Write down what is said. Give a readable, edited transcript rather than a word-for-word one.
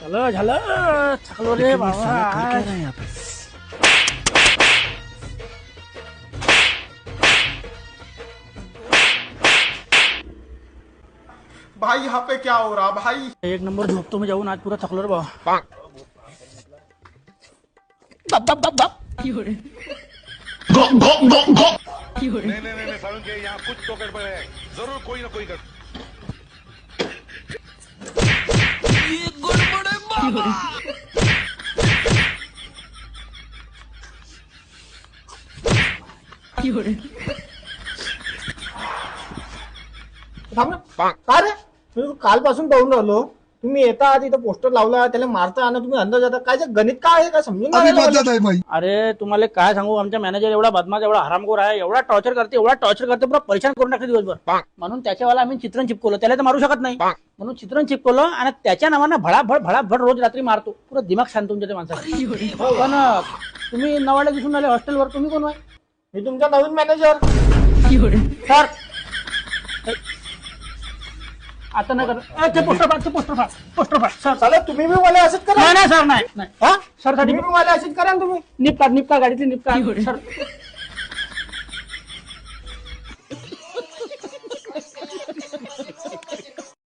झालं थकलो रे बाबा. भाई यहाँ पे क्या हो रहा भाई. एक नंबर झोपतो मी जाऊन आज पुरा थकलो रे बाबा. नहीं सारुण के यहाँ कुछ तो गड़बड़ है. जरूर कोई ना कोई गड़बड़. का रे मी कालपासून पाहून राहिलो. तुम्ही येता आधी इथं पोस्टर लावला त्याला मारता आणि तुम्ही अंदर जाता. काय गणित काय आहे काय समजून नाही राहिलं मला. अरे तुम्हाला काय सांगू, आमच्या मॅनेजर एवढा बदमाश एवढा हरामखोर आहे, एवढा टॉर्चर करते पुरा परेशान करून टाकते दिवसभर. म्हणून त्याच्यावाला आम्ही चित्रण चिपकवलं. त्याला तर मारू शकत नाही म्हणून चित्रण चिपकवलं आणि त्याच्या नावानं भडाभड रोज रात्री मारतो. पुरा दिमाग शांत होऊन जाते माणसाला. पण तुम्ही नवाला दिसून आले हॉस्टेलवर. तुम्ही कोण आहे? मी तुमचा नवीन मॅनेजर. सर आता नाही करत. पोस्टर फाड सर. चला तुम्ही बी मला असंच करा. नाही सर नाही हा सर साठी तुम्ही बी मला असंच करा ना तुम्ही. निपटा गाडीतली निपटा सर.